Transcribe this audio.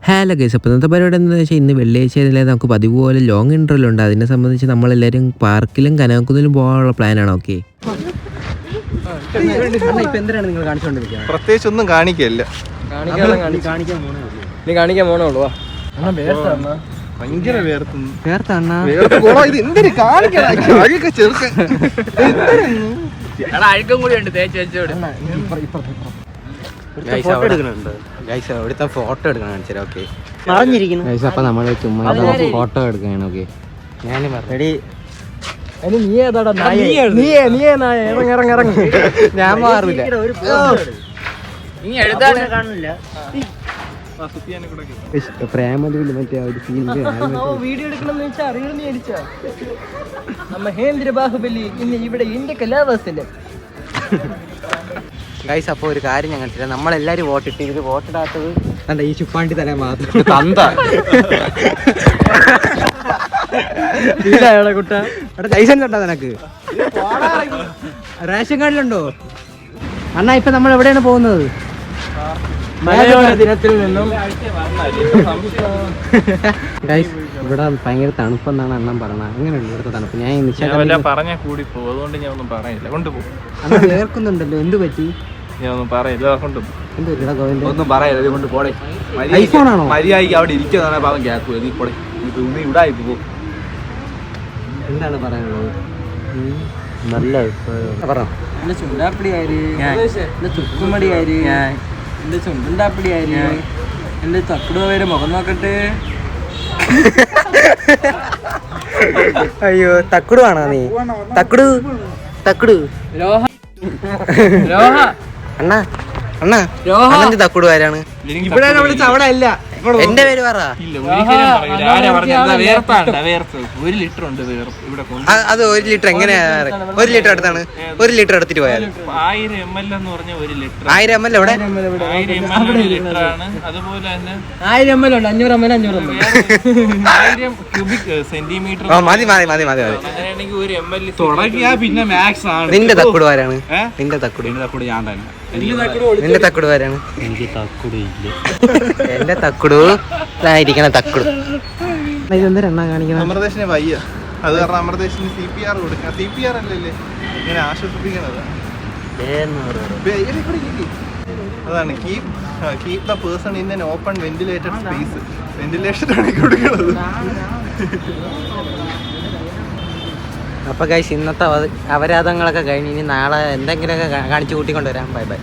Hello guys, അപ്പോൾ ഇന്നത്തെ പരിപാടി എന്താണെന്ന് വെച്ചാൽ ഇന്ന് വെള്ളിയാഴ്ച ആയതിനാൽ നമുക്ക് പതിവ് പോലെ ലോങ് ഇൻ്റർവ്യൂ ഉണ്ട്. അതിനെ സംബന്ധിച്ച് നമ്മളെല്ലാവരും പാർക്കിലും കനകക്കുന്നിലും പോകാനുള്ള പ്ലാനാണ്. ഓക്കെ, പ്രത്യേകിച്ച് ഒന്നും കാണിക്കല്ല, കാണിക്കാൻ പോണേ ഉള്ളൂ. ഭയങ്കര വേർത്തുന്നു. അഴുക്കം കൂടി ഉണ്ട്, തേച്ച് വെച്ചോട്. ഇവിടുത്തെ ഫോട്ടോ എടുക്കണം കാണിച്ചാൽ. ഓക്കെ, മറിഞ്ഞിരിക്കുന്നു. അപ്പൊ നമ്മള് ചുമ്മാ ഫോട്ടോ എടുക്കുകയാണ്. ഓക്കെ, ഞാൻ റെഡി. നീ ഏതാടാ നായ? ഇറങ്ങി. ഞാൻ മാറില്ല. കാണില്ല. പ്രേമലൂല് മറ്റേ വീഡിയോ എടുക്കണം വെച്ചാൽ അറിയണമെന്ന് വിചാരിച്ചാ. മഹേന്ദ്ര ബാഹുബലി ഇന്ന് ഇവിടെ എന്റെ കലാവാസനം. ഗൈസ്, അപ്പോൾ ഒരു കാര്യം ഞാൻ കണ്ടില്ല, നമ്മളെല്ലാരും വോട്ടിട്ട് ഇത് വോട്ടിടാത്തത് എന്താ ഈ ചുപ്പാണ്ടി തന്നെ മാത്രം. കുട്ട ലൈസൻസ് ഉണ്ടോ നിനക്ക്? റേഷൻ കാർഡിലുണ്ടോ? അണ്ണാ, ഇപ്പൊ നമ്മൾ എവിടെയാണ് പോകുന്നത്? മലയോര ദിനത്തിൽ നിന്നും. ഗൈസ്, ഇവിടെ ഭയങ്കര തണുപ്പെന്നാണ് അണ്ണൻ പറഞ്ഞത്. എങ്ങനെയുണ്ട് ഇവിടുത്തെ തണുപ്പ്? ഞാൻ പറഞ്ഞ കൂടി പോകും, അതുകൊണ്ട് ഞാൻ ഒന്നും പറയില്ല. കൊണ്ടുപോകും. അണ്ണാ വേർക്കുന്നുണ്ടല്ലോ, എന്ത് പറ്റി? ഞാൻ ഒന്നും പറയില്ല, കൊണ്ടുപോകും. ഒന്നും പറയില്ല, കൊണ്ട് പോടെ. ഐഫോൺ ആണോ? മര്യാദയ്ക്ക് അവിടെ ഇരിക്കുന്നതാണ് പാവം കേൾക്കുക. നീ പോടെ, നീ ഇവിടെ പോകും. എന്താണ് പറയാനുള്ളത്? നല്ല പറഞ്ഞു. എന്റെ ചുണ്ടാപ്പിടി ആര്? എന്റെ ചുക്കുമടി ആര്? എന്റെ ചുണ്ടുണ്ടാപ്പിടി ആര്? എന്റെ തക്കുട പേര് മുഖം നോക്കട്ടെ. അയ്യോ, തക്കുടു ആണോ നീ? തക്കുടു രോഹ അണ്ണാ, തക്കുടു ആരാണ്? ഇവിടെ വിളിച്ച അവിടെ അല്ല. എന്റെ പേര് പറ. അത് 1 ലിറ്റർ എങ്ങനെയാ? 1 ലിറ്റർ അടുത്താണ്. 1 ലിറ്റർ എടുത്തിട്ട് പോയാൽ 1000 ml എന്ന് പറഞ്ഞ 1 ലിറ്റർ. 1000 ml എവിടെ? 1000 ml ആണ്. അതുപോലെ തന്നെ 1000 ml ഉണ്ട്. 500 ml 1000 ക്യൂബിക് സെന്റിമീറ്റർ. മതി. അങ്ങനെയാണെങ്കിൽ 1 ml തുടങ്ങിയാ പിന്നെ മാക്സ് ആണ്. നിന്റെ തക്കുടു ആരാണ്? നിന്റെ തക്കുടു ഞാൻ തന്നെ. നിന്റെ തക്കുടു ആരാണ്? എനിക്ക് തക്കുടു ഇല്ല. എന്റെ തക്കുടു ഇരിക്കണ തക്കുടു. ഇതെന്താ എണ്ണ കാണിക്കണം? അമൃതേശിനെ വയ്യ, അത് കാരണം അമൃതേശിന് CPR കൊടുക്കണം. CPR അല്ലല്ലേ ഇങ്ങനെ ആശ്വസിപ്പിക്കണത്. അതാണ് keep the person in an open ventilated space. Ventilation ആണ് കൊടുക്കുന്നത്. അപ്പൊ ഗൈസ്, ഇന്നത്തെ അപരാധങ്ങളൊക്കെ കഴിഞ്ഞ് ഇനി നാളെ എന്തെങ്കിലുമൊക്കെ കാണിച്ചു കൂട്ടിക്കൊണ്ടുവരാം. ബൈ.